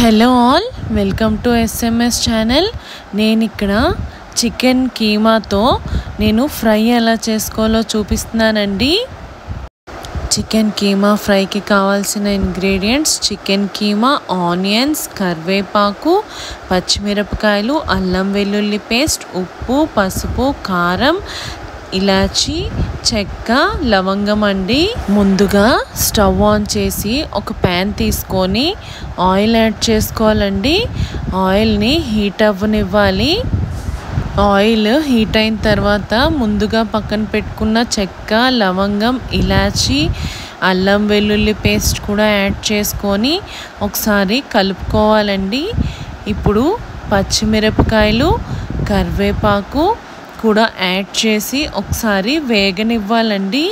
Hello all, welcome to SMS channel. నేను ఇక్కడ chicken కీమాతో నేను ఫ్రై ఎలా చేసుకోవాలో చూపిస్తున్నానండి. చికెన్ కీమా ఫ్రైకి కావాల్సిన ఇంగ్రీడియంట్స్: చికెన్ కీమా, ఆనియన్స్, కరివేపాకు, పచ్చిమిరపకాయలు, అల్లం వెల్లుల్లి పేస్ట్, ఉప్పు, పసుపు, కారం, ఇలాచి, చెక్క, లవంగం అండి. ముందుగా స్టవ్ ఆన్ చేసి ఒక ప్యాన్ తీసుకొని ఆయిల్ యాడ్ చేసుకోవాలండి. ఆయిల్ని హీట్ అవ్వనివ్వాలి. ఆయిల్ హీట్ అయిన తర్వాత ముందుగా పక్కన పెట్టుకున్న చెక్క, లవంగం, ఇలాచి, అల్లం వెల్లుల్లి పేస్ట్ కూడా యాడ్ చేసుకొని ఒకసారి కలుపుకోవాలండి. ఇప్పుడు పచ్చిమిరపకాయలు, కరివేపాకు కూడా యాడ్ చేసి ఒకసారి వేగనివ్వాలండి.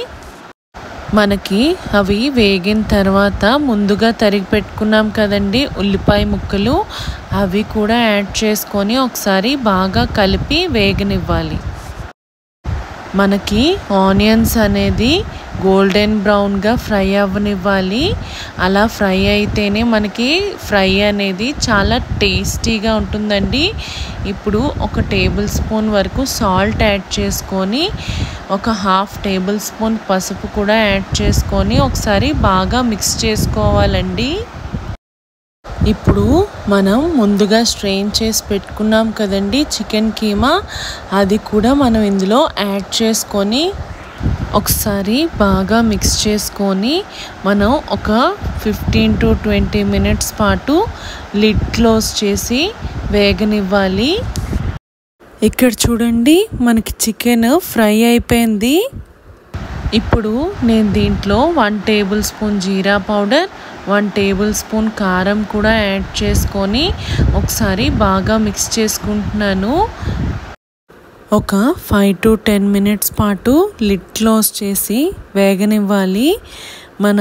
మనకి అవి వేగిన తర్వాత ముందుగా తరిగి పెట్టుకున్నాం కదండి ఉల్లిపాయ ముక్కలు, అవి కూడా యాడ్ చేసుకొని ఒకసారి బాగా కలిపి వేగనివ్వాలి. మనకి ఆనియన్స్ అనేది గోల్డెన్ బ్రౌన్గా ఫ్రై అవ్వనివ్వాలి. అలా ఫ్రై అయితేనే మనకి ఫ్రై అనేది చాలా టేస్టీగా ఉంటుందండి. ఇప్పుడు ఒక టేబుల్ స్పూన్ వరకు సాల్ట్ యాడ్ చేసుకొని, ఒక హాఫ్ టేబుల్ స్పూన్ పసుపు కూడా యాడ్ చేసుకొని ఒకసారి బాగా మిక్స్ చేసుకోవాలండి. ఇప్పుడు మనం ముందుగా స్ట్రెయిన్ చేసి పెట్టుకున్నాం కదండి చికెన్ కీమా, అది కూడా మనం ఇందులో యాడ్ చేసుకొని ఒకసారి బాగా మిక్స్ చేసుకొని మనం ఒక 15 to 20 minutes పాటు లిడ్ క్లోజ్ చేసి వేగనివ్వాలి. ఇక్కడ చూడండి, మనకి చికెన్ ఫ్రై అయిపోయింది. ఇప్పుడు నేను దీంట్లో 1 టేబుల్ స్పూన్ జీరా పౌడర్, 1 టేబుల్ స్పూన్ కారం కూడా యాడ్ చేసుకొని ఒకసారి బాగా మిక్స్ చేసుకుంటున్నాను. ఒక 5 to 10 minutes పాటు లిడ్ క్లోజ్ చేసి వేగనివ్వాలి. మన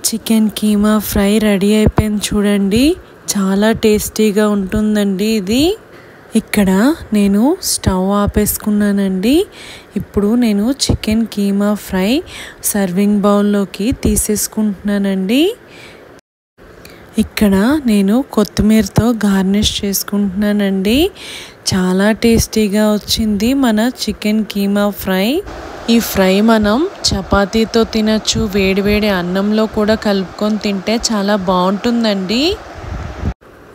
చికెన్ కీమా ఫ్రై రెడీ అయిపోయింది చూడండి. చాలా టేస్టీగా ఉంటుందండి ఇది. ఇక్కడ నేను స్టవ్ ఆపేసుకున్నానండి. ఇప్పుడు నేను చికెన్ కీమా ఫ్రై సర్వింగ్ బౌల్లోకి తీసేసుకుంటున్నానండి. ఇక్కడ నేను కొత్తిమీరతో గార్నిష్ చేసుకుంటున్నానండి. చాలా టేస్టీగా వచ్చింది మన చికెన్ కీమా ఫ్రై. ఈ ఫ్రై మనం చపాతీతో తినచ్చు, వేడివేడి అన్నంలో కూడా కలుపుకొని తింటే చాలా బాగుంటుందండి.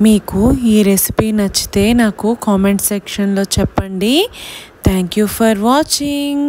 మీకు ఈ రెసిపీ నచ్చితే నాకు కామెంట్ సెక్షన్లో చెప్పండి. Thank you for watching.